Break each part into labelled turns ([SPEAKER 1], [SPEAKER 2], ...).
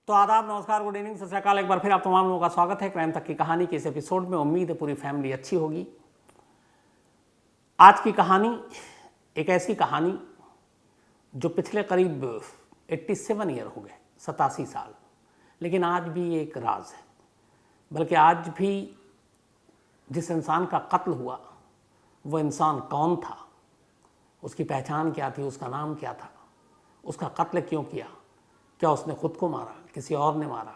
[SPEAKER 1] तो आदाब, नमस्कार, गुड इवनिंग, सत श्री अकाल। एक बार फिर आप तमाम लोगों का स्वागत है क्राइम तक की कहानी के इस एपिसोड में। उम्मीद है पूरी फैमिली अच्छी होगी। आज की कहानी एक ऐसी कहानी जो पिछले करीब 87 ईयर हो गए, 87 साल, लेकिन आज भी एक राज है। बल्कि आज भी जिस इंसान का कत्ल हुआ वो इंसान कौन था, उसकी पहचान क्या थी, उसका नाम क्या था, उसका कत्ल क्यों किया, क्या उसने खुद को मारा, किसी और ने मारा,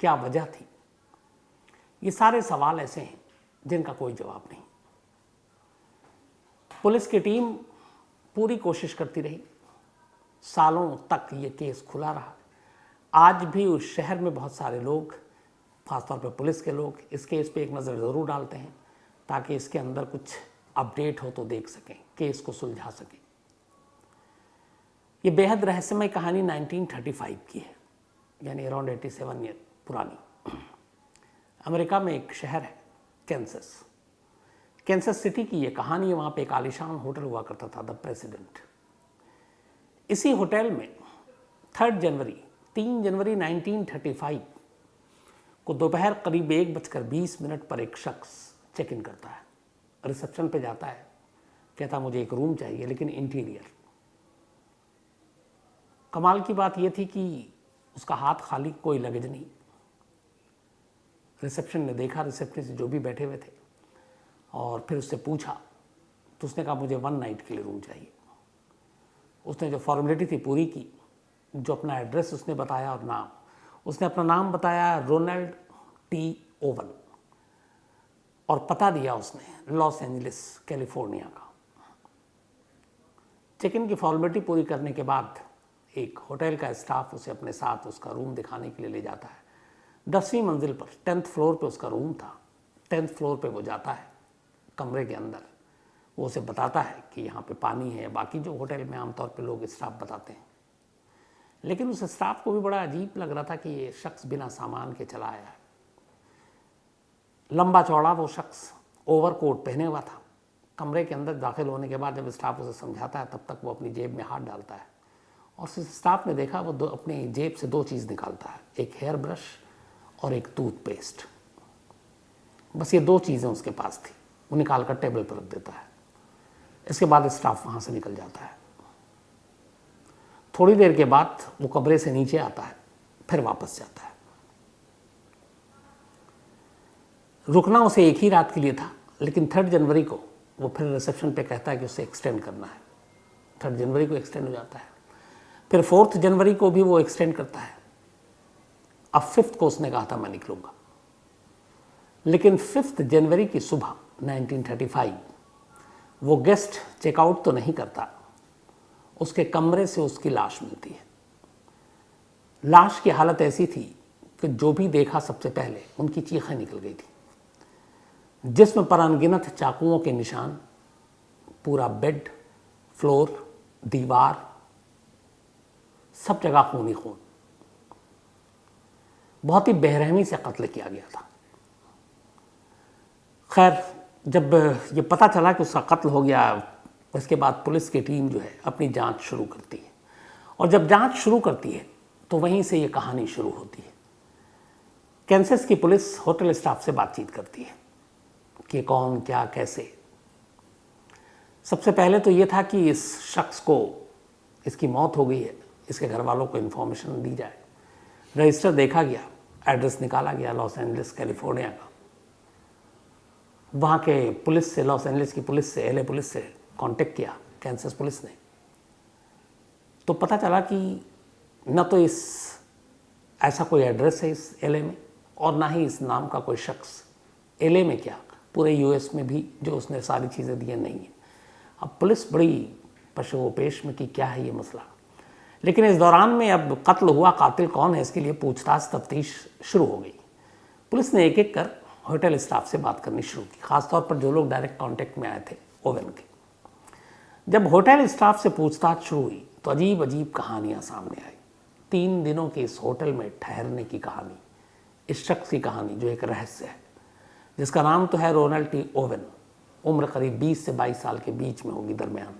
[SPEAKER 1] क्या वजह थी, ये सारे सवाल ऐसे हैं जिनका कोई जवाब नहीं। पुलिस की टीम पूरी कोशिश करती रही, सालों तक ये केस खुला रहा। आज भी उस शहर में बहुत सारे लोग, खासतौर पर पुलिस के लोग, इस केस पे एक नज़र ज़रूर डालते हैं ताकि इसके अंदर कुछ अपडेट हो तो देख सकें, केस को सुलझा सकें। ये बेहद रहस्यमय कहानी 1935 की है, यानी अराउंड 87 ईयर पुरानी। अमेरिका में एक शहर है कैंसस सिटी की ये कहानी है। वहाँ पे एक आलीशान होटल हुआ करता था, द प्रेसिडेंट। इसी होटल में 3 जनवरी 1935 को दोपहर करीब 1:20 पर एक शख्स चेक इन करता है। रिसेप्शन पे जाता है, कहता मुझे एक रूम चाहिए, लेकिन इंटीरियर। कमाल की बात यह थी कि उसका हाथ खाली, कोई लगेज नहीं। रिसेप्शन ने देखा, रिसेप्शनिस्ट जो भी बैठे हुए थे, और फिर उससे पूछा तो उसने कहा मुझे 1 नाइट के लिए रूम चाहिए। उसने जो फॉर्मेलिटी थी पूरी की, जो अपना एड्रेस उसने बताया और नाम, उसने अपना नाम बताया रोनाल्ड टी ओवन, और पता दिया उसने लॉस एंजलिस कैलिफोर्निया का। चेक इन की फॉर्मेलिटी पूरी करने के बाद एक होटल का स्टाफ उसे अपने साथ उसका रूम दिखाने के लिए ले जाता है। 10वीं मंजिल पर 10th फ्लोर पे उसका रूम था। 10th फ्लोर पे वो जाता है, कमरे के अंदर वो उसे बताता है कि यहाँ पे पानी है, बाकी जो होटल में आमतौर पे लोग स्टाफ बताते हैं। लेकिन उस स्टाफ को भी बड़ा अजीब लग रहा था कि ये शख्स बिना सामान के चला आया है। लंबा चौड़ा वो शख्स, ओवरकोट पहने हुआ था। कमरे के अंदर दाखिल होने के बाद जब स्टाफ उसे समझाता है, तब तक वो अपनी जेब में हाथ डालता है, और स्टाफ ने देखा वो अपनी जेब से 2 चीज़ निकालता है, एक हेयर ब्रश और एक टूथपेस्ट। बस ये 2 चीज़ें उसके पास थी। वो निकाल कर टेबल पर रख देता है। इसके बाद स्टाफ वहाँ से निकल जाता है। थोड़ी देर के बाद वो कमरे से नीचे आता है, फिर वापस जाता है। रुकना उसे एक ही रात के लिए था, लेकिन 3 जनवरी को वो फिर रिसेप्शन पे कहता है कि उसे एक्सटेंड करना है। 3 जनवरी को एक्सटेंड हो जाता है। फिर 4 जनवरी को भी वो एक्सटेंड करता है। अब 5 को उसने कहा था मैं निकलूंगा, लेकिन 5 जनवरी की सुबह 1935 वो गेस्ट चेकआउट तो नहीं करता, उसके कमरे से उसकी लाश मिलती है। लाश की हालत ऐसी थी कि जो भी देखा सबसे पहले उनकी चीखें निकल गई थी। जिस्म पर अनगिनत चाकुओं के निशान, पूरा बेड, फ्लोर, दीवार, सब जगह खून ही खून। बहुत ही बेरहमी से कत्ल किया गया था। खैर, जब ये पता चला कि उसका कत्ल हो गया, इसके बाद पुलिस की टीम जो है अपनी जांच शुरू करती है। और जब जांच शुरू करती है तो वहीं से ये कहानी शुरू होती है। कैंसस की पुलिस होटल स्टाफ से बातचीत करती है कि कौन, क्या, कैसे। सबसे पहले तो ये था कि इस शख्स को, इसकी मौत हो गई है, इसके घर वालों को इन्फॉर्मेशन दी जाए। रजिस्टर देखा गया, एड्रेस निकाला गया लॉस एंजलिस कैलिफोर्निया का। वहाँ के पुलिस से, लॉस एंजलिस की पुलिस से, LA पुलिस से कांटेक्ट किया कैंसस पुलिस ने। तो पता चला कि न तो ऐसा कोई एड्रेस है इस LA में, और ना ही इस नाम का कोई शख्स LA में क्या, पूरे US में भी जो उसने सारी चीज़ें दी नहीं है। अब पुलिस बड़ी पशुपेश में कि क्या है ये मसला। लेकिन इस दौरान में अब कत्ल हुआ, कातिल कौन है, इसके लिए पूछताछ, तफ्तीश शुरू हो गई। पुलिस ने एक एक कर होटल स्टाफ से बात करनी शुरू की, खासतौर पर जो लोग डायरेक्ट कांटेक्ट में आए थे ओवन के। जब होटल स्टाफ से पूछताछ शुरू हुई तो अजीब अजीब कहानियाँ सामने आई। 3 दिनों के इस होटल में ठहरने की कहानी, इस शख्स की कहानी जो एक रहस्य है, जिसका नाम तो है रोनाल्ड टी ओवन। उम्र करीब 20 से 22 साल के बीच में होगी, दरमियान,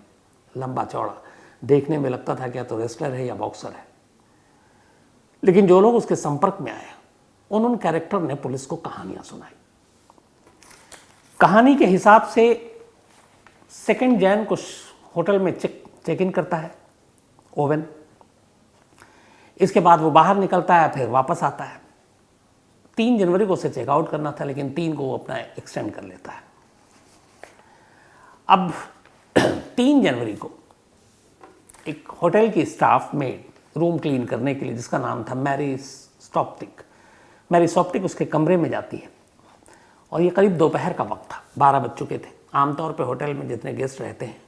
[SPEAKER 1] लंबा चौड़ा, देखने में लगता था क्या तो रेसलर है या बॉक्सर है। लेकिन जो लोग उसके संपर्क में आए उन कैरेक्टर ने पुलिस को कहानियां सुनाई। कहानी के हिसाब से 2 जैन को होटल में चेक इन करता है ओवेन। इसके बाद वो बाहर निकलता है, फिर वापस आता है। 3 जनवरी को उसे चेकआउट करना था, लेकिन 3 को वो अपना एक्सटेंड कर लेता है। अब 3 जनवरी को एक होटल की स्टाफ मेड रूम क्लीन करने के लिए, जिसका नाम था मैरी सॉप्टिक, उसके कमरे में जाती है। और ये करीब दोपहर का वक्त था, 12 बज चुके थे। आमतौर पे होटल में जितने गेस्ट रहते हैं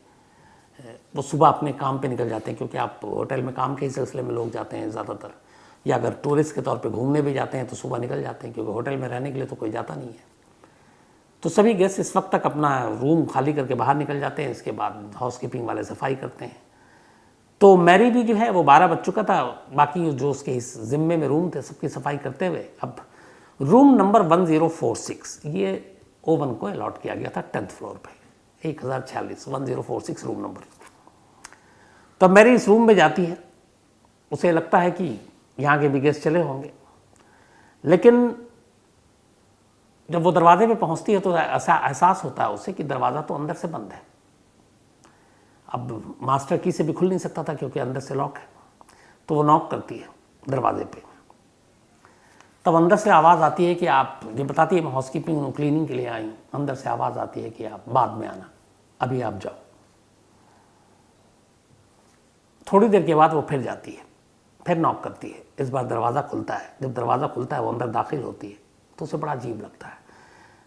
[SPEAKER 1] वो सुबह अपने काम पे निकल जाते हैं, क्योंकि आप होटल में काम के सिलसिले में लोग जाते हैं ज़्यादातर, या अगर टूरिस्ट के तौर पे घूमने भी जाते हैं तो सुबह निकल जाते हैं, क्योंकि होटल में रहने के लिए तो कोई जाता नहीं है। तो सभी गेस्ट इस वक्त तक अपना रूम खाली करके बाहर निकल जाते हैं। इसके बाद हाउसकीपिंग वाले सफाई करते हैं। तो मैरी भी जो है वो 12 बज चुका था, बाकी जो उसके इस जिम्मे में रूम थे सबकी सफाई करते हुए अब रूम नंबर 1046 ये ओवन को अलॉट किया गया था 10th फ्लोर पे, 1046 1046 रूम नंबर। तब मैरी इस रूम में जाती है। उसे लगता है कि यहाँ के भी गेस्ट चले होंगे, लेकिन जब वो दरवाजे पे पहुंचती है तो ऐसा एहसास होता है उसे कि दरवाज़ा तो अंदर से बंद है। अब मास्टर की से भी खुल नहीं सकता था क्योंकि अंदर से लॉक है। तो वो नॉक करती है दरवाजे पे। तब अंदर से आवाज़ आती है कि आप, ये बताती है मैं हाउसकीपिंग क्लीनिंग के लिए आई हूँ। अंदर से आवाज़ आती है कि आप बाद में आना, अभी आप जाओ। थोड़ी देर के बाद वो फिर जाती है, फिर नॉक करती है। इस बार दरवाज़ा खुलता है। जब दरवाज़ा खुलता है वो अंदर दाखिल होती है तो उसे बड़ा अजीब लगता है।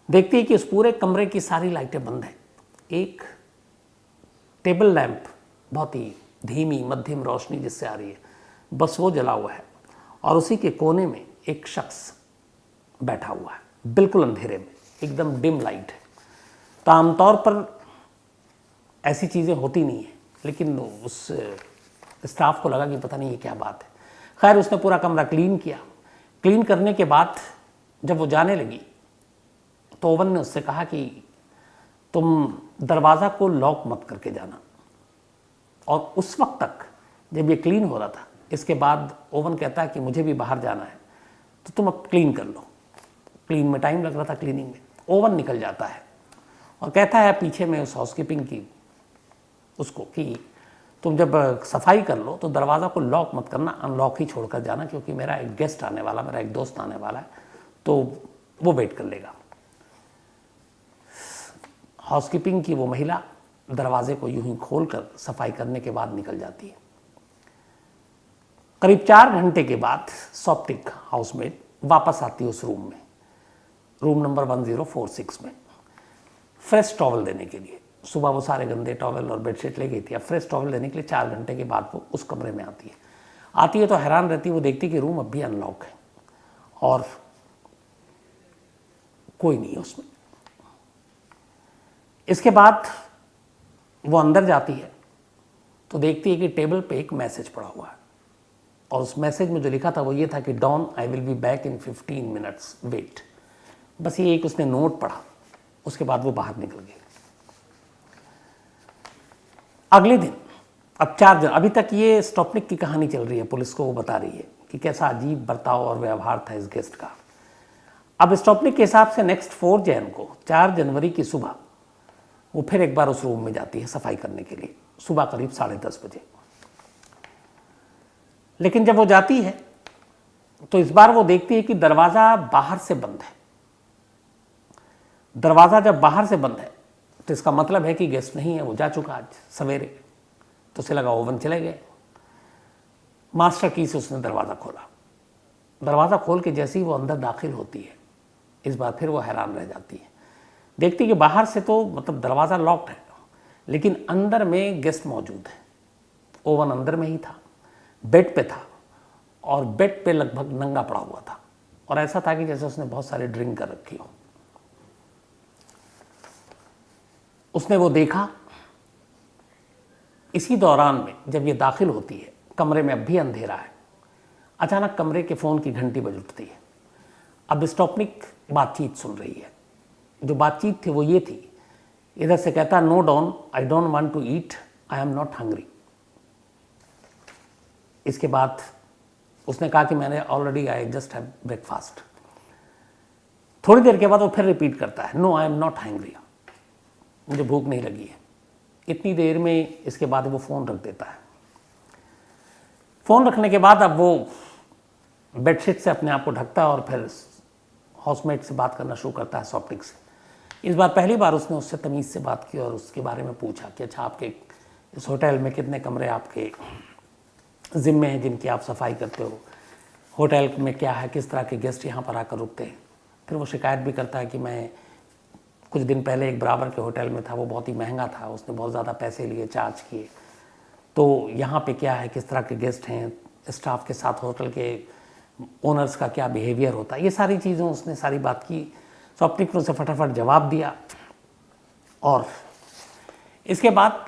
[SPEAKER 1] देखती है कि उस पूरे कमरे की सारी लाइटें बंद हैं। एक टेबल लैंप बहुत ही धीमी मध्यम रोशनी जिससे आ रही है, बस वो जला हुआ है। और उसी के कोने में एक शख्स बैठा हुआ है, बिल्कुल अंधेरे में, एकदम डिम लाइट है। तो आमतौर पर ऐसी चीज़ें होती नहीं हैं, लेकिन उस स्टाफ को लगा कि पता नहीं ये क्या बात है। खैर उसने पूरा कमरा क्लीन किया। क्लीन करने के बाद जब वो जाने लगी तो ओवन ने उससे कहा कि तुम दरवाज़ा को लॉक मत करके जाना। और उस वक्त तक जब ये क्लीन हो रहा था, इसके बाद ओवन कहता है कि मुझे भी बाहर जाना है तो तुम अब क्लीन कर लो। क्लीन में टाइम लग रहा था, क्लीनिंग में। ओवन निकल जाता है और कहता है पीछे में उस हाउसकीपिंग की उसको कि तुम जब सफाई कर लो तो दरवाज़ा को लॉक मत करना, अनलॉक ही छोड़कर जाना, क्योंकि मेरा एक गेस्ट आने वाला, मेरा एक दोस्त आने वाला है, तो वो वेट कर लेगा। हाउसकीपिंग की वो महिला दरवाजे को यूं ही खोलकर सफाई करने के बाद निकल जाती है। करीब 4 घंटे के बाद सॉप्टिक हाउसमेट वापस आती है उस रूम में, रूम नंबर 1046 में, फ्रेश टॉवल देने के लिए। सुबह वो सारे गंदे टॉवल और बेडशीट ले गई थी। अब फ्रेश टॉवल देने के लिए 4 घंटे के बाद वो उस कमरे में आती है तो हैरान रहती है। वो देखती है कि रूम अब भी अनलॉक है और कोई नहीं है उसमें। इसके बाद वो अंदर जाती है तो देखती है कि टेबल पे एक मैसेज पड़ा हुआ है, और उस मैसेज में जो लिखा था वो ये था कि Don I will be back in 15 minutes wait. बस ये एक उसने नोट पढ़ा। उसके बाद वो बाहर निकल गई। अगले दिन अब 4 दिन, अभी तक ये स्टॉपनिक की कहानी चल रही है। पुलिस को वो बता रही है कि कैसा अजीब बर्ताव और व्यवहार था इस गेस्ट का। अब स्टॉपनिक के हिसाब से नेक्स्ट 4 जैन को, 4 जनवरी की सुबह वो फिर एक बार उस रूम में जाती है सफाई करने के लिए, सुबह करीब 10:30 बजे। लेकिन जब वो जाती है तो इस बार वो देखती है कि दरवाज़ा बाहर से बंद है। दरवाज़ा जब बाहर से बंद है तो इसका मतलब है कि गेस्ट नहीं है, वो जा चुका आज सवेरे। तो उसे लगा ओवन चले गए। मास्टर की से उसने दरवाज़ा खोला। दरवाज़ा खोल के जैसे ही वो अंदर दाखिल होती है, इस बार फिर वो हैरान रह जाती है। देखती कि बाहर से तो मतलब दरवाज़ा लॉक्ड है, लेकिन अंदर में गेस्ट मौजूद है। ओवन अंदर में ही था, बेड पे था, और बेड पे लगभग नंगा पड़ा हुआ था, और ऐसा था कि जैसे उसने बहुत सारी ड्रिंक कर रखी हो। उसने वो देखा। इसी दौरान में जब ये दाखिल होती है, कमरे में अब भी अंधेरा है, अचानक कमरे के फ़ोन की घंटी बज उठती है। अब स्टॉपनिक बातचीत सुन रही है। जो बातचीत थी वो ये थी, इधर से कहता no Don I don't want to eat, I am not hungry. इसके बाद उसने कहा कि मैंने already I just have breakfast. थोड़ी देर के बाद वो फिर रिपीट करता है, no I am not hungry, मुझे भूख नहीं लगी है। इतनी देर में इसके बाद वो फ़ोन रख देता है। फ़ोन रखने के बाद अब वो बेडशीट से अपने आप को ढकता है और फिर हाउसमेट से बात करना शुरू करता है, सॉप्टिक से। इस बार पहली बार उसने उससे तमीज़ से बात की और उसके बारे में पूछा कि अच्छा आपके इस होटल में कितने कमरे आपके ज़िम्मे हैं जिनकी आप सफाई करते हो, होटल में क्या है, किस तरह के गेस्ट यहाँ पर आकर रुकते हैं। फिर वो शिकायत भी करता है कि मैं कुछ दिन पहले एक बराबर के होटल में था, वो बहुत ही महंगा था, उसने बहुत ज़्यादा पैसे लिए, चार्ज किए। तो यहाँ पे क्या है, किस तरह के गेस्ट हैं, स्टाफ के साथ होटल के ओनर्स का क्या बिहेवियर होता है, ये सारी चीज़ें उसने सारी बात की। सॉप्टिक ने उसे फटाफट जवाब दिया और इसके बाद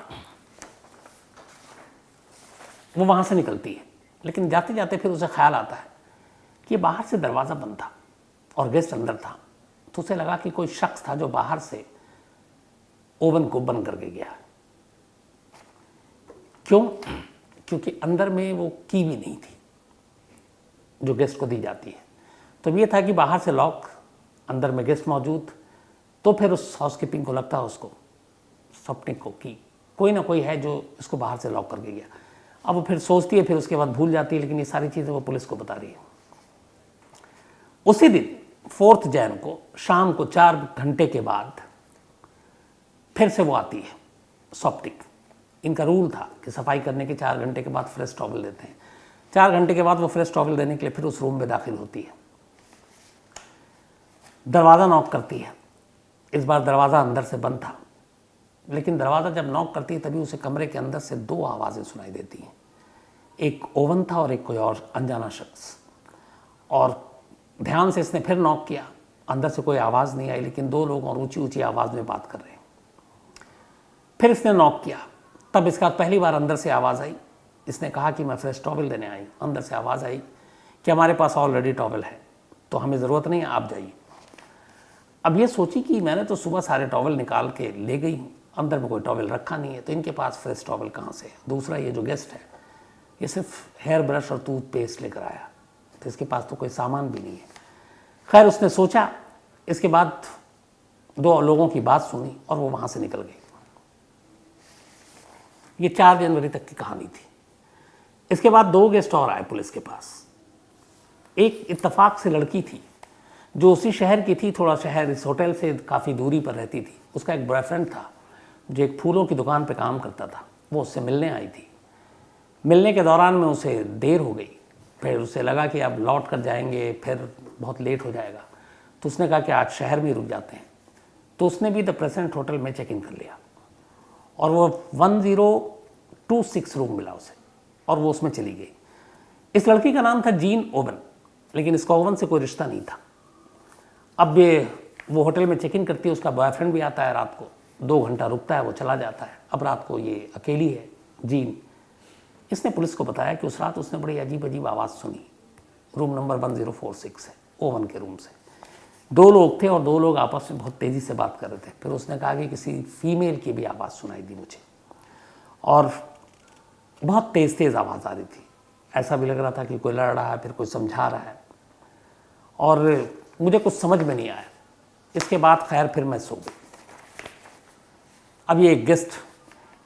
[SPEAKER 1] वो वहाँ से निकलती है। लेकिन जाते जाते फिर उसे ख्याल आता है कि बाहर से दरवाज़ा बंद था और गेस्ट अंदर था। तो उसे लगा कि कोई शख्स था जो बाहर से ओवन को बंद करके गया। क्यों? क्योंकि अंदर में वो की भी नहीं थी जो गेस्ट को दी जाती है। तो ये था कि बाहर से लॉक, अंदर में गेस्ट मौजूद। तो फिर उस हाउसकीपिंग को लगता है, उसको सॉप्टिक को, कि कोई ना कोई है जो इसको बाहर से लॉक करके गया। अब वो फिर सोचती है, फिर उसके बाद भूल जाती है, लेकिन ये सारी चीज़ें वो पुलिस को बता रही है। उसी दिन 4 जनवरी को शाम को 4 घंटे के बाद फिर से वो आती है, सॉप्टिक। इनका रूल था कि सफाई करने के 4 घंटे के बाद फ्रेश टॉवल देते हैं। 4 घंटे के बाद वो फ्रेश टॉवल देने के लिए फिर उस रूम में दाखिल होती है। दरवाज़ा नॉक करती है। इस बार दरवाज़ा अंदर से बंद था, लेकिन दरवाज़ा जब नॉक करती है तभी उसे कमरे के अंदर से 2 आवाज़ें सुनाई देती हैं। एक ओवन था और एक कोई और अनजाना शख्स। और ध्यान से इसने फिर नॉक किया, अंदर से कोई आवाज़ नहीं आई, लेकिन 2 लोग और ऊंची ऊंची आवाज़ में बात कर रहे हैं। फिर इसने नॉक किया, तब इसका पहली बार अंदर से आवाज़ आई। इसने कहा कि मैं फ्रेश टॉवल देने आई। अंदर से आवाज़ आई कि हमारे पास ऑलरेडी टॉवल है, तो हमें ज़रूरत नहीं है, आप जाइए। अब ये सोची कि मैंने तो सुबह सारे टॉवल निकाल के ले गई हूँ, अंदर में कोई टॉवल रखा नहीं है, तो इनके पास फ्रेश टॉवल कहाँ से है। दूसरा, ये जो गेस्ट है ये सिर्फ हेयर ब्रश और टूथपेस्ट लेकर आया, तो इसके पास तो कोई सामान भी नहीं है। खैर उसने सोचा। इसके बाद 2 लोगों की बात सुनी और वो वहाँ से निकल गई। ये 4 जनवरी तक की कहानी थी। इसके बाद 2 गेस्ट और आए पुलिस के पास। एक इत्तेफाक से लड़की थी जो उसी शहर की थी, थोड़ा शहर इस होटल से काफ़ी दूरी पर रहती थी। उसका एक बॉयफ्रेंड था जो एक फूलों की दुकान पे काम करता था। वो उससे मिलने आई थी। मिलने के दौरान में उसे देर हो गई, फिर उसे लगा कि अब लौट कर जाएंगे, फिर बहुत लेट हो जाएगा। तो उसने कहा कि आज शहर में रुक जाते हैं। तो उसने भी द प्रेजेंट होटल में चेक इन कर लिया और वो 1026 रूम मिला उसे और वो उसमें चली गई। इस लड़की का नाम था जीन ओवन, लेकिन इसका ओवन से कोई रिश्ता नहीं था। अब वो होटल में चेक इन करती है, उसका बॉयफ्रेंड भी आता है, रात को 2 घंटा रुकता है, वो चला जाता है। अब रात को ये अकेली है जीन। इसने पुलिस को बताया कि उस रात उसने बड़ी अजीब अजीब आवाज़ सुनी, रूम नंबर 1046 से, ओवन के रूम से। 2 लोग थे और 2 लोग आपस में बहुत तेज़ी से बात कर रहे थे। फिर उसने कहा कि किसी फीमेल की भी आवाज़ सुनाई दी मुझे और बहुत तेज़ तेज़ आवाज़ आ रही थी। ऐसा भी लग रहा था कि कोई लड़ रहा है, फिर कोई समझा रहा है, और मुझे कुछ समझ में नहीं आया। इसके बाद खैर फिर मैं सो गई। अब ये एक गेस्ट,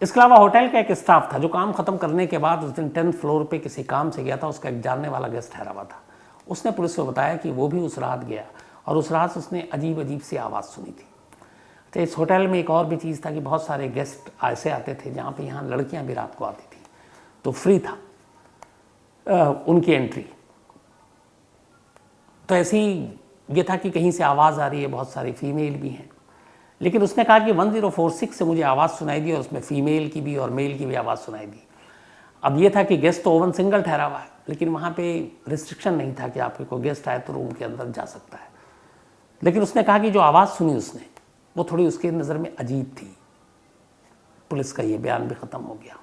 [SPEAKER 1] इसके अलावा होटल का एक स्टाफ था जो काम ख़त्म करने के बाद उस दिन 10th फ्लोर पे किसी काम से गया था। उसका एक जानने वाला गेस्ट ठहरा हुआ था। उसने पुलिस को बताया कि वो भी उस रात गया और उस रात उसने अजीब अजीब सी आवाज़ सुनी थी। तो इस होटल में एक और भी चीज़ था कि बहुत सारे गेस्ट ऐसे आते थे जहाँ पे यहाँ लड़कियाँ भी रात को आती थी, तो फ्री था उनकी एंट्री। तो ऐसे ही ये था कि कहीं से आवाज़ आ रही है, बहुत सारी फीमेल भी हैं। लेकिन उसने कहा कि 1046 से मुझे आवाज़ सुनाई दी और उसमें फ़ीमेल की भी और मेल की भी आवाज़ सुनाई दी। अब ये था कि गेस्ट तो ओवन सिंगल ठहरा हुआ है, लेकिन वहाँ पे रिस्ट्रिक्शन नहीं था कि आपके कोई गेस्ट आए तो रूम के अंदर जा सकता है। लेकिन उसने कहा कि जो आवाज़ सुनी उसने, वो थोड़ी उसकी नज़र में अजीब थी। पुलिस का ये बयान भी ख़त्म हो गया।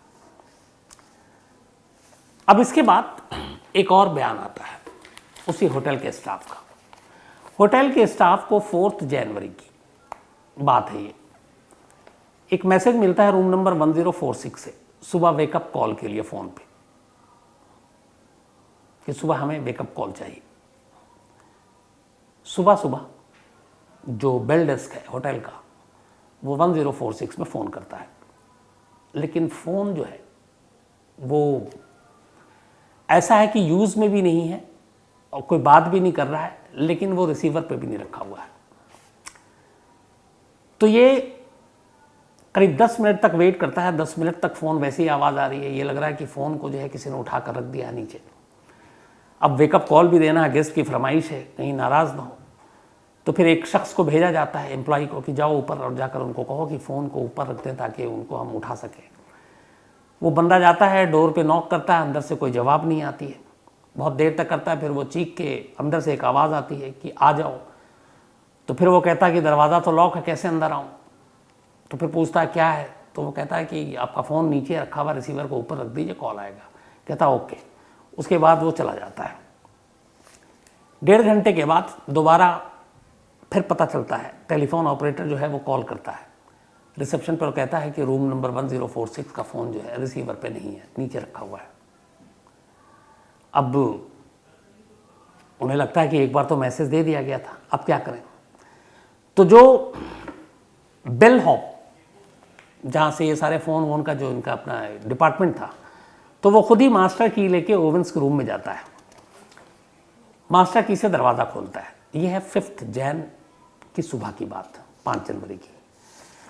[SPEAKER 1] अब इसके बाद एक और बयान आता है उसी होटल के स्टाफ का। होटल के स्टाफ को 4 जनवरी की बात है ये, एक मैसेज मिलता है रूम नंबर 1046 से सुबह वेकअप कॉल के लिए फ़ोन पे। कि सुबह हमें वेकअप कॉल चाहिए। सुबह सुबह जो बेल डेस्क है होटल का वो 1046 में फ़ोन करता है, लेकिन फ़ोन जो है वो ऐसा है कि यूज़ में भी नहीं है और कोई बात भी नहीं कर रहा है, लेकिन वो रिसीवर पे भी नहीं रखा हुआ है। तो ये करीब 10 मिनट तक वेट करता है। 10 मिनट तक फ़ोन वैसे ही आवाज़ आ रही है, ये लग रहा है कि फ़ोन को जो है किसी ने उठा कर रख दिया है नीचे। अब वेकअप कॉल भी देना है, गेस्ट की फरमाइश है, कहीं नाराज़ ना हो। तो फिर एक शख्स को भेजा जाता है, एम्प्लॉय को, कि जाओ ऊपर और जाकर उनको कहो कि फ़ोन को ऊपर रख दें ताकि उनको हम उठा सकें। वो बंदा जाता है, डोर पे नॉक करता है, अंदर से कोई जवाब नहीं आती है, बहुत देर तक करता है। फिर वो चीख के अंदर से एक आवाज़ आती है कि आ जाओ। तो फिर वो कहता है कि दरवाज़ा तो लॉक है, कैसे अंदर आऊँ? तो फिर पूछता है क्या है? तो वो कहता है कि आपका फ़ोन नीचे रखा हुआ, रिसीवर को ऊपर रख दीजिए, कॉल आएगा। कहता है ओके। उसके बाद वो चला जाता है। 1.5 घंटे के बाद दोबारा फिर पता चलता है, टेलीफोन ऑपरेटर जो है वो कॉल करता है रिसेप्शन पर, कहता है कि रूम नंबर 1046 का फ़ोन जो है रिसीवर पे नहीं है, नीचे रखा हुआ है। अब उन्हें लगता है कि एक बार तो मैसेज दे दिया गया था, अब क्या करें? तो जो बेल हॉप जहाँ से ये सारे फ़ोन वोन का जो इनका अपना डिपार्टमेंट था, तो वो खुद ही मास्टर की लेके ओवेंस के रूम में जाता है, मास्टर की से दरवाज़ा खोलता है। ये है 5 जैन की सुबह की बात, 5 जनवरी की।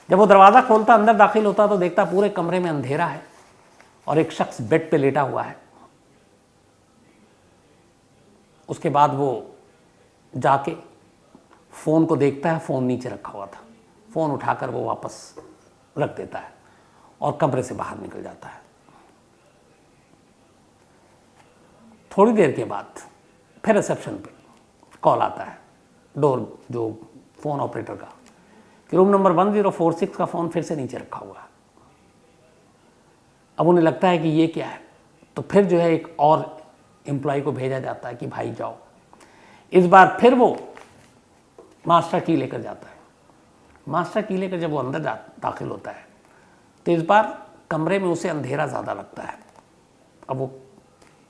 [SPEAKER 1] जब वो दरवाज़ा खोलता, अंदर दाखिल होता तो देखता पूरे कमरे में अंधेरा है और एक शख्स बेड पे लेटा हुआ है। उसके बाद वो जाके फ़ोन को देखता है, फ़ोन नीचे रखा हुआ था। फ़ोन उठाकर वो वापस रख देता है और कमरे से बाहर निकल जाता है। थोड़ी देर के बाद फिर रिसेप्शन पे कॉल आता है, डोर जो फ़ोन ऑपरेटर का, कि रूम नंबर 1046 का फ़ोन फिर से नीचे रखा हुआ है। अब उन्हें लगता है कि ये क्या है, तो फिर जो है एक और एम्प्लॉय को भेजा जाता है कि भाई जाओ। इस बार फिर वो मास्टर की लेकर जाता है। मास्टर की लेकर जब वो अंदर दाखिल होता है तो इस बार कमरे में उसे अंधेरा ज़्यादा लगता है। अब वो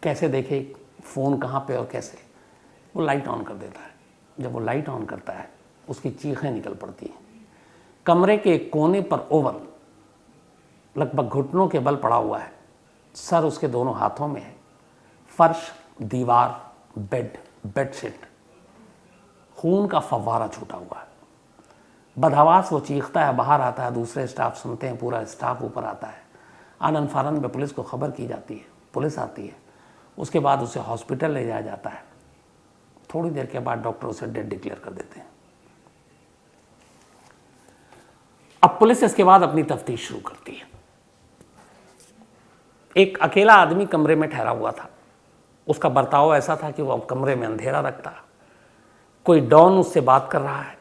[SPEAKER 1] कैसे देखे फ़ोन कहाँ पे और कैसे, वो लाइट ऑन कर देता है। जब वो लाइट ऑन करता है उसकी चीखें निकल पड़ती हैं। कमरे के कोने पर ओवन लगभग घुटनों के बल पड़ा हुआ है, सर उसके दोनों हाथों में है। फर्श, दीवार, बेड, बेडशीट, खून का फव्वारा छूटा हुआ है। बदहवास वो चीखता है, बाहर आता है, दूसरे स्टाफ सुनते हैं, पूरा स्टाफ ऊपर आता है। आनन फानन में पुलिस को खबर की जाती है, पुलिस आती है। उसके बाद उसे हॉस्पिटल ले जाया जाता है। थोड़ी देर के बाद डॉक्टर उसे डेड डिक्लेयर कर देते हैं। अब पुलिस इसके बाद अपनी तफ्तीश शुरू करती है। एक अकेला आदमी कमरे में ठहरा हुआ था। उसका बर्ताव ऐसा था कि वो अब कमरे में अंधेरा रखता। कोई डॉन उससे बात कर रहा है।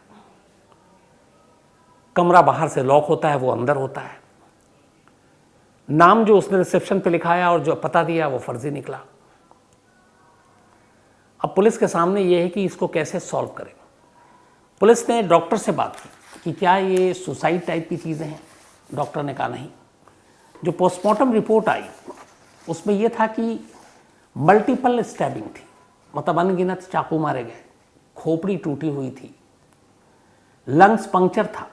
[SPEAKER 1] कमरा बाहर से लॉक होता है, वो अंदर होता है। नाम जो उसने रिसेप्शन पे लिखाया और जो पता दिया वो फर्जी निकला। अब पुलिस के सामने ये है कि इसको कैसे सॉल्व करें। पुलिस ने डॉक्टर से बात की कि क्या ये सुसाइड टाइप की चीज़ें हैं। डॉक्टर ने कहा नहीं। जो पोस्टमार्टम रिपोर्ट आई उसमें यह था कि मल्टीपल स्टैबिंग थी, मतलब अनगिनत चाकू मारे गए, खोपड़ी टूटी हुई थी, लंग्स पंक्चर था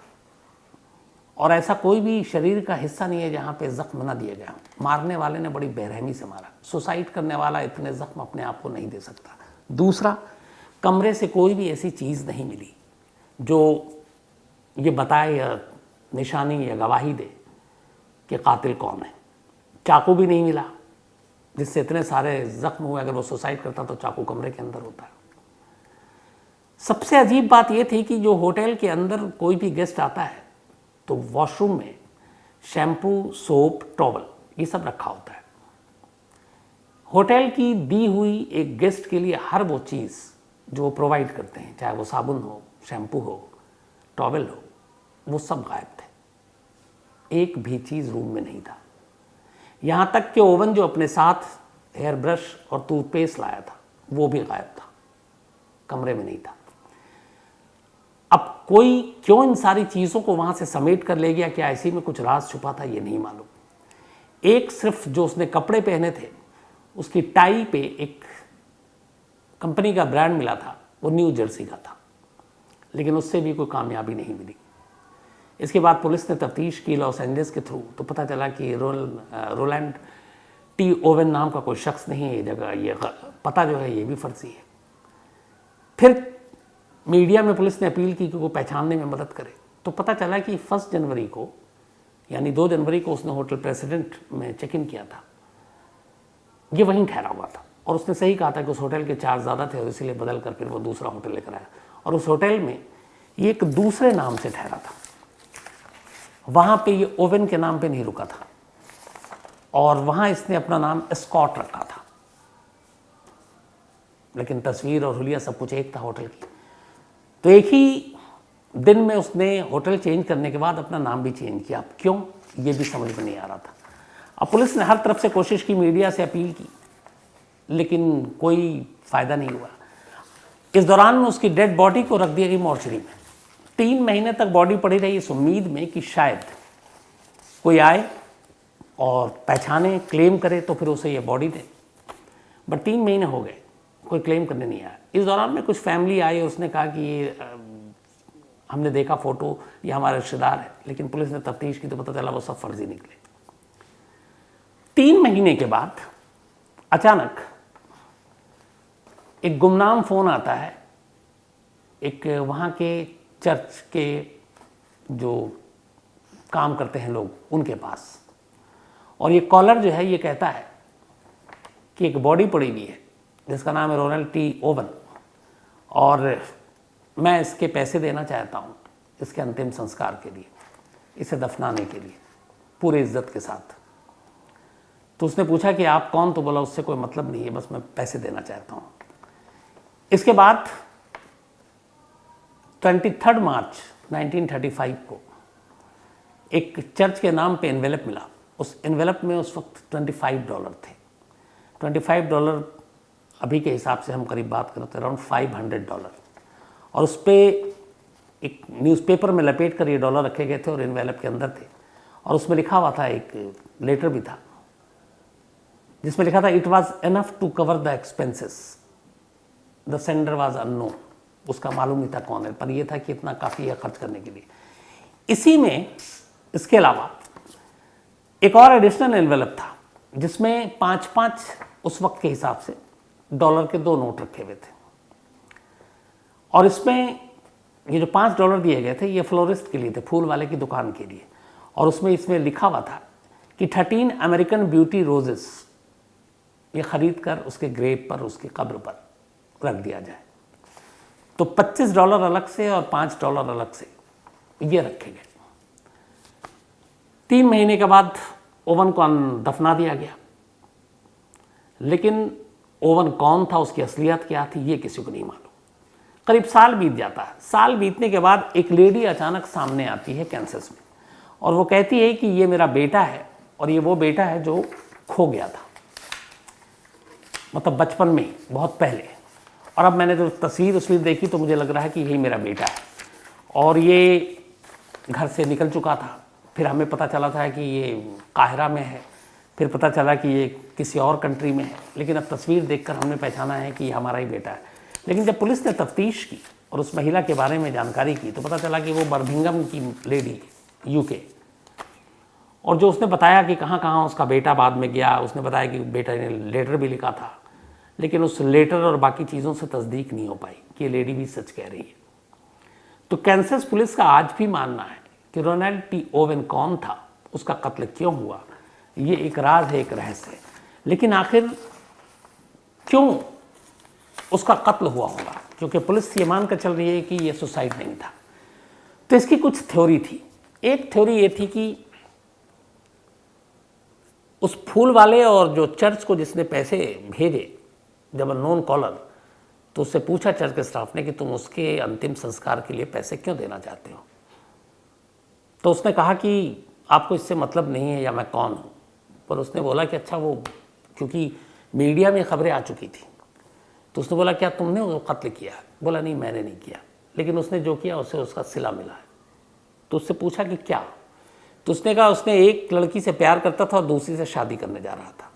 [SPEAKER 1] और ऐसा कोई भी शरीर का हिस्सा नहीं है जहाँ पे जख्म ना दिया गया। मारने वाले ने बड़ी बेरहमी से मारा। सुसाइड करने वाला इतने जख्म अपने आप को नहीं दे सकता। दूसरा, कमरे से कोई भी ऐसी चीज़ नहीं मिली जो ये बताए या निशानी या गवाही दे कि कातिल कौन है। चाकू भी नहीं मिला जिससे इतने सारे जख्म हुए। अगर वो सुसाइड करता तो चाकू कमरे के अंदर होता है। सबसे अजीब बात यह थी कि जो होटल के अंदर कोई भी गेस्ट आता है तो वॉशरूम में शैम्पू, सोप, टॉवल ये सब रखा होता है। होटल की दी हुई एक गेस्ट के लिए हर वो चीज़ जो वो प्रोवाइड करते हैं, चाहे वो साबुन हो, शैम्पू हो, टॉवल हो, वो सब गायब थे। एक भी चीज़ रूम में नहीं था। यहाँ तक कि ओवन जो अपने साथ हेयर ब्रश और टूथपेस्ट लाया था वो भी गायब था, कमरे में नहीं था। अब कोई क्यों इन सारी चीज़ों को वहाँ से समेट कर ले गया, क्या इसी में कुछ राज छुपा था, ये नहीं मालूम। एक सिर्फ जो उसने कपड़े पहने थे उसकी टाई पे एक कंपनी का ब्रांड मिला था वो न्यू जर्सी का था, लेकिन उससे भी कोई कामयाबी नहीं मिली। इसके बाद पुलिस ने तफ्तीश की लॉस एंजल्स के थ्रू, तो पता चला कि रोलैंड टी ओवेन नाम का कोई शख्स नहीं है ये जगह, ये पता जो है ये भी फर्जी है। फिर मीडिया में पुलिस ने अपील की कि वो पहचानने में मदद करे, तो पता चला कि 1 जनवरी को यानी 2 जनवरी को उसने होटल प्रेसिडेंट में चेक इन किया था, ये वहीं ठहरा हुआ था और उसने सही कहा था कि उस होटल के चार्ज ज़्यादा थे और इसीलिए बदल कर फिर वो दूसरा होटल लेकर आया और उस होटल में ये एक दूसरे नाम से ठहरा था, वहाँ पे ये ओवेन के नाम पे नहीं रुका था और वहाँ इसने अपना नाम स्कॉट रखा था, लेकिन तस्वीर और हुलिया सब कुछ एक था होटल की। तो एक ही दिन में उसने होटल चेंज करने के बाद अपना नाम भी चेंज किया। अब क्यों, ये भी समझ में नहीं आ रहा था। अब पुलिस ने हर तरफ से कोशिश की, मीडिया से अपील की, लेकिन कोई फ़ायदा नहीं हुआ। इस दौरान में उसकी डेड बॉडी को रख दिया गई मॉर्चरी में। 3 महीने तक बॉडी पड़ी रही इस उम्मीद में कि शायद कोई आए और पहचाने, क्लेम करे तो फिर उसे ये बॉडी दे, बट 3 महीने हो गए, कोई क्लेम करने नहीं आया। इस दौरान में कुछ फैमिली आई और उसने कहा कि ये हमने देखा फ़ोटो, ये हमारे रिश्तेदार है, लेकिन पुलिस ने तफ्तीश की तो पता चला वो सब फर्जी निकले। 3 महीने के बाद अचानक एक गुमनाम फ़ोन आता है एक वहाँ के चर्च के जो काम करते हैं लोग उनके पास, और ये कॉलर जो है ये कहता है कि एक बॉडी पड़ी हुई है जिसका नाम है रोनाल्ड टी ओवन और मैं इसके पैसे देना चाहता हूँ इसके अंतिम संस्कार के लिए, इसे दफनाने के लिए पूरे इज्जत के साथ। तो उसने पूछा कि आप कौन, तो बोला उससे कोई मतलब नहीं है, बस मैं पैसे देना चाहता हूँ। इसके बाद 23 मार्च 1935 को एक चर्च के नाम पे एनवेलप मिला। उस एनवेलप में उस वक्त $25 थे। $25 अभी के हिसाब से हम करीब बात करें तो अराउंड $500, और उस पर एक न्यूज़पेपर में लपेट कर ये डॉलर रखे गए थे और एनवेलप के अंदर थे, और उसमें लिखा हुआ था, एक लेटर भी था जिसमें लिखा था it was enough to cover the expenses, the sender was unknown. उसका मालूम नहीं था कौन है, पर यह था कि इतना काफ़ी है खर्च करने के लिए। इसी में इसके अलावा एक और एडिशनल एनवेलप था जिसमें 5-5 उस वक्त के हिसाब से डॉलर के 2 नोट रखे हुए थे, और इसमें ये जो $5 दिए गए थे ये फ्लोरिस्ट के लिए थे, फूल वाले की दुकान के लिए, और उसमें इसमें लिखा हुआ था कि 13 अमेरिकन ब्यूटी रोजेस ये खरीद कर उसके ग्रेव पर, उसकी कब्र पर रख दिया जाए। तो $25 अलग से और $5 अलग से ये रखे गए। 3 महीने के बाद ओवन को दफना दिया गया, लेकिन ओवन कौन था, उसकी असलियत क्या थी, ये किसी को नहीं मालूम। करीब साल बीत जाता है। साल बीतने के बाद एक लेडी अचानक सामने आती है कैंसस में, और वो कहती है कि ये मेरा बेटा है और ये वो बेटा है जो खो गया था, मतलब बचपन में, बहुत पहले। और अब मैंने जो तस्वीर देखी तो मुझे लग रहा है कि यही मेरा बेटा है, और ये घर से निकल चुका था। फिर हमें पता चला था कि ये काहिरा में है, फिर पता चला कि ये किसी और कंट्री में है, लेकिन अब तस्वीर देखकर हमने पहचाना है कि ये हमारा ही बेटा है। लेकिन जब पुलिस ने तफ्तीश की और उस महिला के बारे में जानकारी की तो पता चला कि वो बर्मिंघम की लेडी, यूके, और जो उसने बताया कि कहाँ कहाँ उसका बेटा बाद में गया, उसने बताया कि बेटा ने लेटर भी लिखा था, लेकिन उस लेटर और बाकी चीज़ों से तस्दीक नहीं हो पाई कि ये लेडी भी सच कह रही है। तो कैंसस पुलिस का आज भी मानना है कि रोनाल्ड टी ओवेन कौन था, उसका कत्ल क्यों हुआ, ये एक राज है, एक रहस्य है। लेकिन आखिर क्यों उसका कत्ल हुआ होगा, क्योंकि पुलिस ये मानकर चल रही है कि ये सुसाइड नहीं था। तो इसकी कुछ थ्योरी थी। एक थ्योरी ये थी कि उस फूल वाले और जो चर्च को जिसने पैसे भेजे, जब नॉन कॉलर, तो उससे पूछा चर्च के स्टाफ ने कि तुम उसके अंतिम संस्कार के लिए पैसे क्यों देना चाहते हो। तो उसने कहा कि आपको इससे मतलब नहीं है या मैं कौन हूँ, पर उसने बोला कि अच्छा, वो क्योंकि मीडिया में खबरें आ चुकी थी, तो उसने बोला क्या तुमने वो कत्ल किया? बोला नहीं, मैंने नहीं किया, लेकिन उसने जो किया उससे उसका सिला मिला है। तो उससे पूछा कि क्या? तो उसने कहा उसने एक लड़की से प्यार करता था और दूसरी से शादी करने जा रहा था।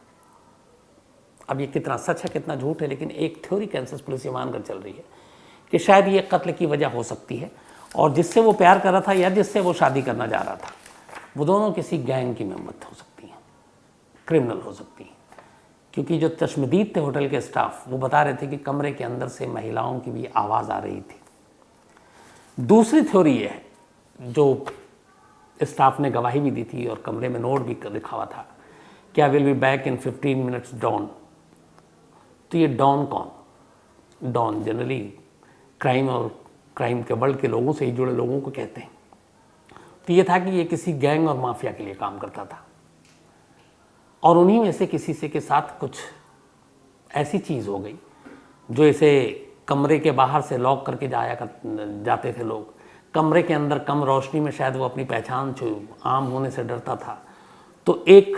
[SPEAKER 1] अब ये कितना सच है कितना झूठ है, लेकिन एक थ्योरी कैंसस पुलिस ये मानकर चल रही है कि शायद ये कत्ल की वजह हो सकती है, और जिससे वो प्यार कर रहा था या जिससे वो शादी करना जा रहा था, वो दोनों किसी गैंग की मेंबर हो सकती हैं, क्रिमिनल हो सकती हैं। क्योंकि जो चश्मदीद थे होटल के स्टाफ, वो बता रहे थे कि कमरे के अंदर से महिलाओं की भी आवाज़ आ रही थी। दूसरी थ्योरी ये है, जो स्टाफ ने गवाही भी दी थी और कमरे में नोट भी लिखा हुआ था, क्या will be back in 15 minutes Don. तो ये डॉन कौन? डॉन जनरली क्राइम और क्राइम के वर्ल्ड के लोगों से ही जुड़े लोगों को कहते हैं। तो ये था कि ये किसी गैंग और माफिया के लिए काम करता था, और उन्हीं में से किसी से के साथ कुछ ऐसी चीज़ हो गई जो इसे कमरे के बाहर से लॉक करके जाते थे लोग। कमरे के अंदर कम रोशनी में शायद वो अपनी पहचान जो आम होने से डरता था। तो एक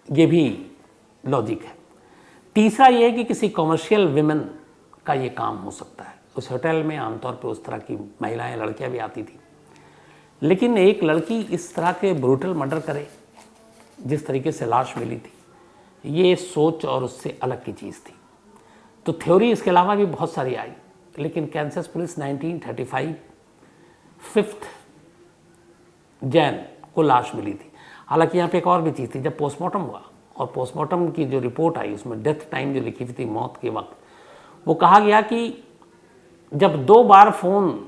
[SPEAKER 1] ये भी लॉजिक है। तीसरा ये है कि किसी कॉमर्शियल विमेन का ये काम हो सकता है। उस होटल में आमतौर पे उस तरह की महिलाएं, लड़कियां भी आती थी, लेकिन एक लड़की इस तरह के ब्रूटल मर्डर करे जिस तरीके से लाश मिली थी, ये सोच और उससे अलग की चीज़ थी। तो थ्योरी इसके अलावा भी बहुत सारी आई, लेकिन कैंसस पुलिस 1935 5 जैन को लाश मिली थी। हालांकि यहाँ पे एक और भी चीज़ थी, जब पोस्टमार्टम हुआ और पोस्टमार्टम की जो रिपोर्ट आई उसमें डेथ टाइम जो लिखी हुई थी मौत के वक्त, वो कहा गया कि जब 2 बार फ़ोन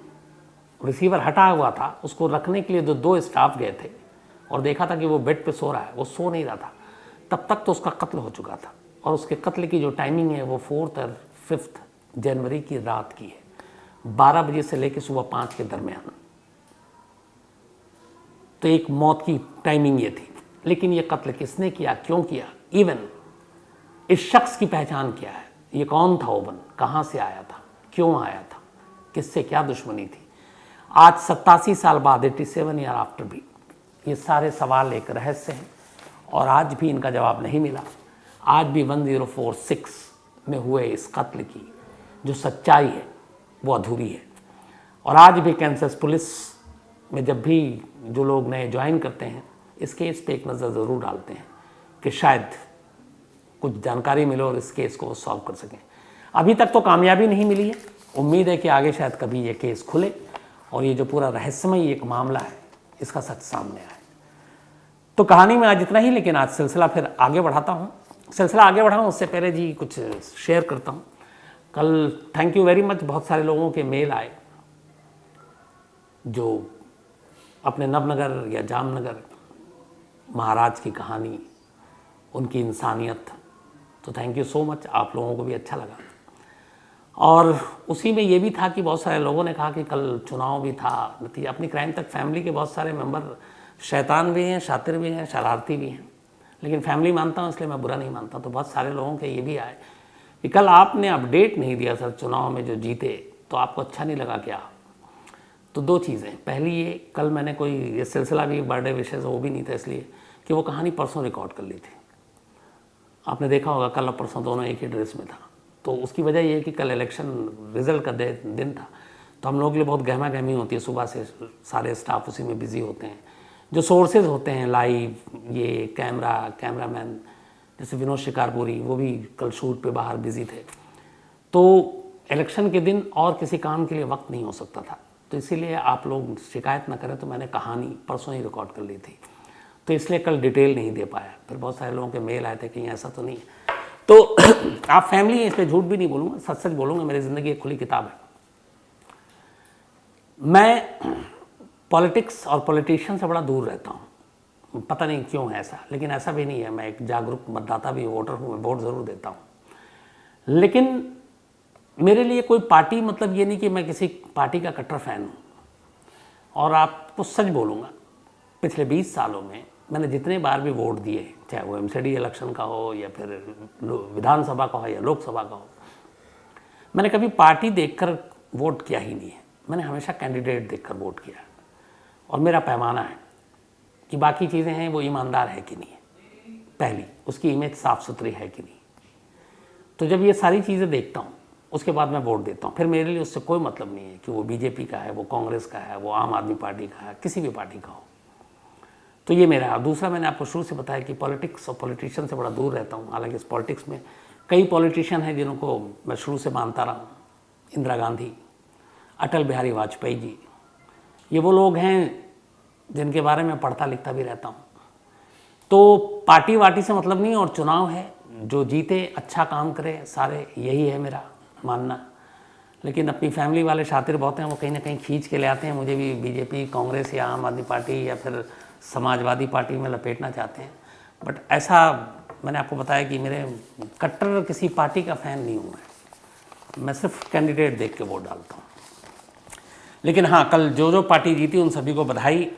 [SPEAKER 1] रिसीवर हटा हुआ था, उसको रखने के लिए जो 2 स्टाफ गए थे और देखा था कि वो बेड पे सो रहा है, वो सो नहीं रहा था, तब तक तो उसका कत्ल हो चुका था। और उसके कत्ल की जो टाइमिंग है वो 4 और 5 जनवरी की रात की है, 12 बजे से लेकर सुबह 5 के दरमियान। तो एक मौत की टाइमिंग ये थी। लेकिन ये कत्ल किसने किया, क्यों किया, इवन इस शख्स की पहचान क्या है, ये कौन था ओवन, कहाँ से आया था, क्यों आया था, किससे क्या दुश्मनी थी। आज 87 साल बाद, 87 ईयर आफ्टर भी, ये सारे सवाल एक रहस्य हैं और आज भी इनका जवाब नहीं मिला। आज भी 1046 में हुए इस कत्ल की जो सच्चाई है वो अधूरी है। और आज भी कैंसस पुलिस में जब भी जो लोग नए ज्वाइन करते हैं, इस केस पे एक नज़र ज़रूर डालते हैं कि शायद कुछ जानकारी मिले और इस केस को सॉल्व कर सकें। अभी तक तो कामयाबी नहीं मिली है, उम्मीद है कि आगे शायद कभी ये केस खुले और ये जो पूरा रहस्यमय एक मामला है इसका सच सामने आए। तो कहानी में आज इतना ही, लेकिन आज सिलसिला फिर आगे बढ़ाता हूँ। सिलसिला आगे बढ़ाऊँ उससे पहले जी कुछ शेयर करता हूँ। कल थैंक यू वेरी मच, बहुत सारे लोगों के मेल आए जो अपने नवनगर या जामनगर महाराज की कहानी, उनकी इंसानियत, तो थैंक यू सो मच, आप लोगों को भी अच्छा लगा। और उसी में ये भी था कि बहुत सारे लोगों ने कहा कि कल चुनाव भी था, नतीजा अपनी क्राइम तक फैमिली के बहुत सारे मेंबर शैतान भी हैं, शातिर भी हैं, शरारती भी हैं, लेकिन फैमिली मानता हूँ इसलिए मैं बुरा नहीं मानता। तो बहुत सारे लोगों के ये भी आए कि कल आपने अपडेट नहीं दिया सर चुनाव में जो जीते, तो आपको अच्छा नहीं लगा क्या। तो 2 चीज़ें, पहली ये, कल मैंने कोई ये सिलसिला भी बर्थडे विशेष वो भी नहीं था, इसलिए कि वो कहानी परसों रिकॉर्ड कर ली थी। आपने देखा होगा कल और परसों दोनों एक ही ड्रेस में था। तो उसकी वजह ये है कि कल इलेक्शन रिजल्ट का दिन था, तो हम लोग के लिए बहुत गहमा गहमी होती है। सुबह से सारे स्टाफ उसी में बिज़ी होते हैं, जो सोर्सेज होते हैं लाइव, ये कैमरामैन जैसे विनोद शिकारपुरी, वो भी कल शूट पे बाहर बिज़ी थे। तो इलेक्शन के दिन और किसी काम के लिए वक्त नहीं हो सकता था, तो इसीलिए आप लोग शिकायत ना करें, तो मैंने कहानी परसों ही रिकॉर्ड कर ली थी, तो इसलिए कल डिटेल नहीं दे पाया। फिर बहुत सारे लोगों के मेल आए थे कि ऐसा तो नहीं है। तो आप फैमिली हैं, इस पर झूठ भी नहीं बोलूँगा, सच सच बोलूँगा, मेरी ज़िंदगी एक खुली किताब है। मैं पॉलिटिक्स और पॉलिटिशियन से बड़ा दूर रहता हूँ, पता नहीं क्यों है ऐसा, लेकिन ऐसा भी नहीं है। मैं एक जागरूक मतदाता भी, वोटर हूँ, मैं वोट ज़रूर देता हूँ, लेकिन मेरे लिए कोई पार्टी मतलब ये नहीं कि मैं किसी पार्टी का कट्टर फैन हूँ। और आपको सच बोलूँगा, पिछले 20 सालों में मैंने जितने बार भी वोट दिए, चाहे वो एमसीडी इलेक्शन का हो या फिर विधानसभा का हो या लोकसभा का हो, मैंने कभी पार्टी देखकर वोट किया ही नहीं है। मैंने हमेशा कैंडिडेट देखकर वोट किया, और मेरा पैमाना है कि बाकी चीज़ें हैं वो ईमानदार है कि नहीं है, पहली उसकी इमेज साफ़ सुथरी है कि नहीं। तो जब ये सारी चीज़ें देखता हूँ उसके बाद मैं वोट देता हूँ। फिर मेरे लिए उससे कोई मतलब नहीं है कि वो बीजेपी का है, वो कांग्रेस का है, वो आम आदमी पार्टी का है, किसी भी पार्टी का हो। तो ये मेरा। दूसरा, मैंने आपको शुरू से बताया कि पॉलिटिक्स और पॉलिटिशियन से बड़ा दूर रहता हूँ। हालांकि इस पॉलिटिक्स में कई पॉलिटिशियन हैं जिनको मैं शुरू से मानता रहा हूँ। इंदिरा गांधी, अटल बिहारी वाजपेयी जी, ये वो लोग हैं जिनके बारे में पढ़ता लिखता भी रहता हूँ। तो पार्टी वार्टी से मतलब नहीं, और चुनाव है, जो जीते अच्छा काम करे, सारे यही है मेरा मानना। लेकिन अपनी फैमिली वाले शातिर बहुत हैं, वो कहीं ना कहीं खींच के ले आते हैं मुझे भी बीजेपी, कांग्रेस या आम आदमी पार्टी या फिर समाजवादी पार्टी में लपेटना चाहते हैं। बट ऐसा मैंने आपको बताया कि मेरे कट्टर किसी पार्टी का फ़ैन नहीं हूँ मैं सिर्फ कैंडिडेट देख के वोट डालता हूँ। लेकिन हाँ, कल जो जो पार्टी जीती उन सभी को बधाई।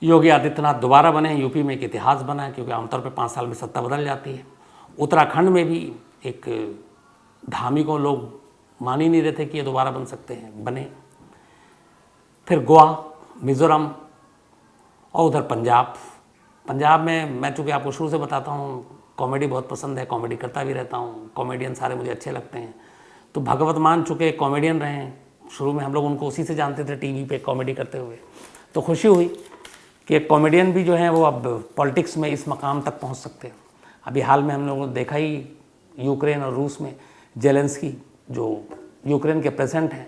[SPEAKER 1] योगी आदित्यनाथ दोबारा बने, यूपी में एक इतिहास बना है, क्योंकि आमतौर पे 5 साल में सत्ता बदल जाती है। उत्तराखंड में भी एक धामी को लोग मान ही नहीं रहे थे कि ये दोबारा बन सकते हैं, बने। फिर गोवा, मिज़ोरम और उधर पंजाब में मैं चूँकि आपको शुरू से बताता हूँ कॉमेडी बहुत पसंद है, कॉमेडी करता भी रहता हूँ, कॉमेडियन सारे मुझे अच्छे लगते हैं। तो भगवत मान चूँकि कॉमेडियन रहे हैं, शुरू में हम लोग उनको उसी से जानते थे टीवी पे कॉमेडी करते हुए। तो खुशी हुई कि एक कॉमेडियन भी जो है वो अब पॉलिटिक्स में इस मकाम तक पहुँच सकते हैं। अभी हाल में हम लोगों ने देखा ही यूक्रेन और रूस में जेलेंस्की जो यूक्रेन के प्रेसिडेंट हैं,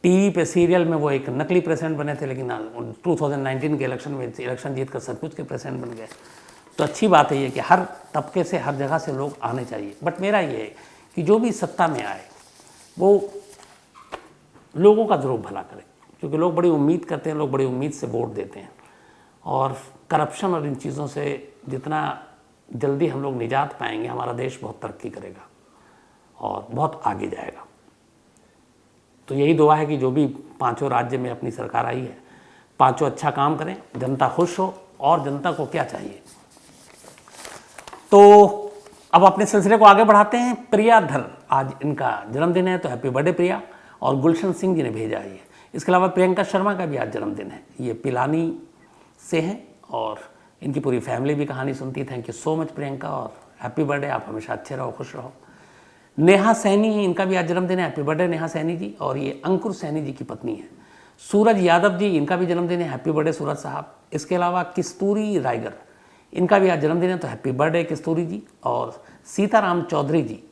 [SPEAKER 1] टीवी पे सीरियल में वो एक नकली प्रेसिडेंट बने थे, लेकिन 2019 के इलेक्शन में इलेक्शन जीत कर सचमुच के प्रेसिडेंट बन गए। तो अच्छी बात है ये कि हर तबके से, हर जगह से लोग आने चाहिए। बट मेरा ये है कि जो भी सत्ता में आए वो लोगों का ज़रूर भला करे, क्योंकि लोग बड़ी उम्मीद करते हैं, लोग बड़ी उम्मीद से वोट देते हैं। और करप्शन और इन चीज़ों से जितना जल्दी हम लोग निजात पाएंगे, हमारा देश बहुत तरक्की करेगा और बहुत आगे जाएगा। तो यही दुआ है कि जो भी 5 राज्य में अपनी सरकार आई है, 5 अच्छा काम करें, जनता खुश हो। और जनता को क्या चाहिए। तो अब अपने सिलसिले को आगे बढ़ाते हैं। प्रिया धर, आज इनका जन्मदिन है, तो हैप्पी बर्थडे प्रिया। और गुलशन सिंह जी ने भेजा है। इसके अलावा प्रियंका शर्मा का भी आज जन्मदिन है, ये पिलानी से हैं और इनकी पूरी फैमिली भी कहानी सुनती है। Thank you so much Priyanka, और हैप्पी बर्थडे, आप हमेशा अच्छे रहो, खुश रहो। नेहा सैनी है, इनका भी आज जन्मदिन है, हैप्पी बर्थडे नेहा सैनी जी। और ये अंकुर सैनी जी की पत्नी है। सूरज यादव जी, इनका भी जन्मदिन है, हैप्पी बर्थडे सूरज साहब। इसके अलावा किस्तूरी रायगर, इनका भी आज जन्मदिन है, तो हैप्पी बर्थडे किस्तूरी जी। और सीताराम चौधरी जी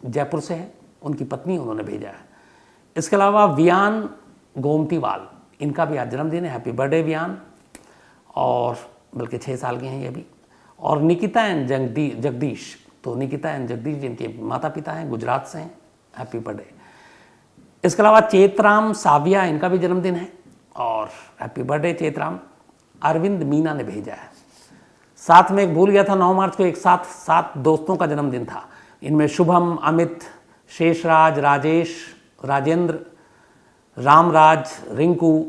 [SPEAKER 1] जयपुर से हैं, उनकी पत्नी उन्होंने भेजा है। इसके अलावा वियान गोमतीवाल, इनका भी आज जन्मदिन है, हैप्पी बर्थडे वियान। और बल्कि 6 साल के हैं ये भी। और निकिता एंड जगदीश, तो निकिता एंड जगदीश जिनके माता पिता हैं, गुजरात से हैं, हैप्पी बर्थडे। इसके अलावा चेतराम साविया, इनका भी जन्मदिन है और हैप्पी बर्थडे चेतराम। अरविंद मीना ने भेजा है। साथ में एक भूल गया था, 9 मार्च को एक साथ 7 दोस्तों का जन्मदिन था। इनमें शुभम, अमित, शेषराज, राजेश, राजेंद्र, रामराज, रिंकू,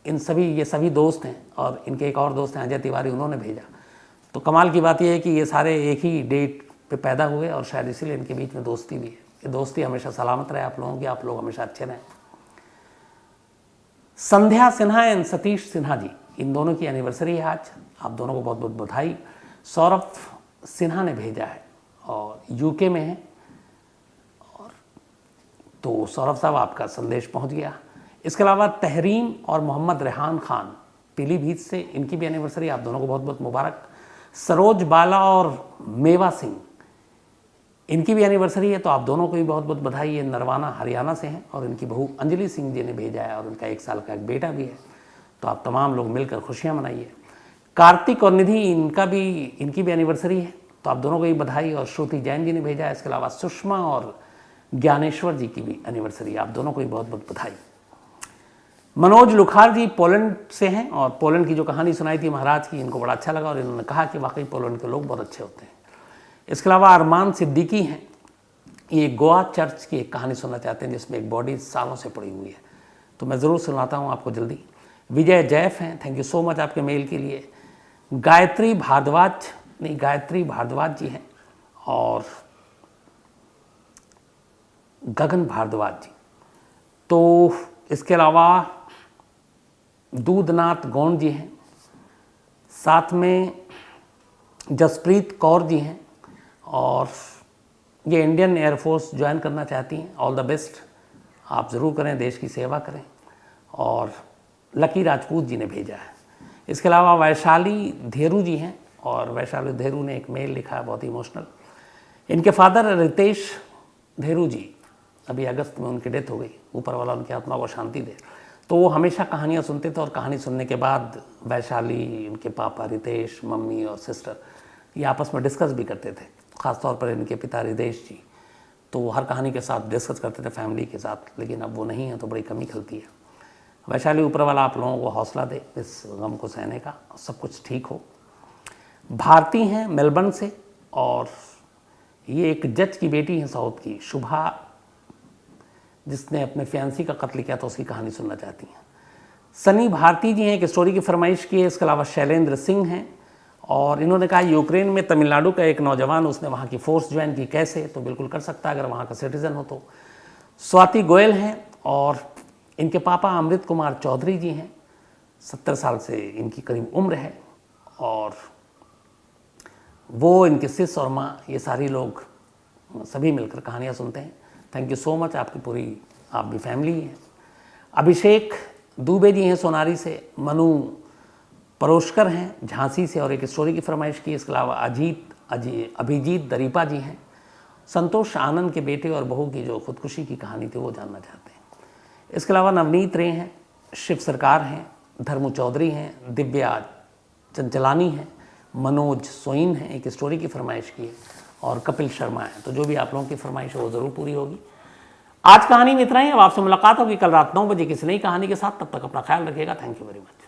[SPEAKER 1] ये सभी दोस्त हैं। और इनके एक और दोस्त हैं अजय तिवारी, उन्होंने भेजा। तो कमाल की बात यह है कि ये सारे एक ही डेट पे पैदा हुए और शायद इसीलिए इनके बीच में दोस्ती भी है। ये दोस्ती हमेशा सलामत रहे आप लोगों की, आप लोग हमेशा अच्छे रहें। संध्या सिन्हा एंड सतीश सिन्हा जी, इन दोनों की एनिवर्सरी है आज, आप दोनों को बहुत बहुत बधाई। सौरभ सिन्हा ने भेजा है और यूके में है। और तो सौरभ साहब, आपका संदेश पहुंच गया। इसके अलावा तहरीम और मोहम्मद रेहान खान पीलीभीत से, इनकी भी एनिवर्सरी, आप दोनों को बहुत बहुत मुबारक। सरोज बाला और मेवा सिंह, इनकी भी एनिवर्सरी है, तो आप दोनों को भी बहुत बहुत बधाई। ये नरवाना हरियाणा से हैं और इनकी बहू अंजलि सिंह जी ने भेजा है और उनका 1 साल का एक बेटा भी है। तो आप तमाम लोग मिलकर खुशियाँ मनाइए। कार्तिक और निधि, इनकी भी एनिवर्सरी है, तो आप दोनों को भी बधाई। और श्रुति जैन जी ने भेजा है। इसके अलावा सुषमा और ज्ञानेश्वर जी की भी एनिवर्सरी, आप दोनों को भी बहुत बहुत बधाई। मनोज लुखार जी पोलैंड से हैं और पोलैंड की जो कहानी सुनाई थी महाराज की, इनको बड़ा अच्छा लगा और इन्होंने कहा कि वाकई पोलैंड के लोग बहुत अच्छे होते हैं। इसके अलावा अरमान सिद्दीकी हैं, ये गोवा चर्च की एक कहानी सुनना चाहते हैं जिसमें एक बॉडी सालों से पड़ी हुई है, तो मैं ज़रूर सुनाता हूँ आपको जल्दी। विजय जैफ हैं, थैंक यू सो मच आपके मेल के लिए। गायत्री भारद्वाज जी हैं और गगन भारद्वाज जी। तो इसके अलावा दूधनाथ गौंड जी हैं, साथ में जसप्रीत कौर जी हैं और ये इंडियन एयरफोर्स ज्वाइन करना चाहती हैं। ऑल द बेस्ट, आप ज़रूर करें, देश की सेवा करें। और लकी राजपूत जी ने भेजा है। इसके अलावा वैशाली धेरू जी हैं, और वैशाली धेरू ने एक मेल लिखा है बहुत ही इमोशनल। इनके फादर रितेश धेरू जी, अभी अगस्त में उनकी डेथ हो गई, ऊपर वाला उनकी आत्मा को शांति दे। तो वो हमेशा कहानियाँ सुनते थे, और कहानी सुनने के बाद वैशाली, इनके पापा रितेश, मम्मी और सिस्टर ये आपस में डिस्कस भी करते थे। ख़ासतौर पर इनके पिता रितेश जी तो हर कहानी के साथ डिस्कस करते थे फैमिली के साथ, लेकिन अब वो नहीं है तो बड़ी कमी खलती है। वैशाली, ऊपर वाला आप लोगों को हौसला दे इस गम को सहने का, सब कुछ ठीक हो। भारती हैं मेलबर्न से, और ये एक जज की बेटी हैं साउथ की, शुभा, जिसने अपने फियांसी का कत्ल किया था, उसकी कहानी सुनना चाहती हैं। सनी भारती जी हैं, एक स्टोरी की फरमाइश की है। इसके अलावा शैलेंद्र सिंह हैं, और इन्होंने कहा यूक्रेन में तमिलनाडु का एक नौजवान, उसने वहाँ की फोर्स ज्वाइन की, कैसे? तो बिल्कुल कर सकता है अगर वहाँ का सिटीज़न हो तो। स्वाति गोयल हैं, और इनके पापा अमृत कुमार चौधरी जी हैं, 70 साल से इनकी करीब उम्र है, और वो, इनके सिस और माँ, ये सारी लोग सभी मिलकर कहानियाँ सुनते हैं। थैंक यू सो मच, आपकी पूरी, आप भी फैमिली हैं। अभिषेक दुबे जी हैं सोनारी से, मनु परोशकर हैं झांसी से, और एक स्टोरी की फरमाइश की। इसके अलावा अभिजीत दरीपा जी हैं, संतोष आनंद के बेटे और बहू की जो खुदकुशी की कहानी थी वो जानना चाहते हैं। इसके अलावा नवनीत रे हैं, शिव सरकार हैं, धर्मू चौधरी हैं, दिव्या चंचलानी हैं, मनोज सोइन हैं, एक स्टोरी की फरमाइश की है, और कपिल शर्मा हैं। तो जो भी आप लोगों की फरमाइश है वो ज़रूर पूरी होगी। आज कहानी में इतना ही। अब आपसे मुलाकात होगी कल रात 9 बजे किसी नई कहानी के साथ। तब तक अपना ख्याल रखिएगा। Thank you very much.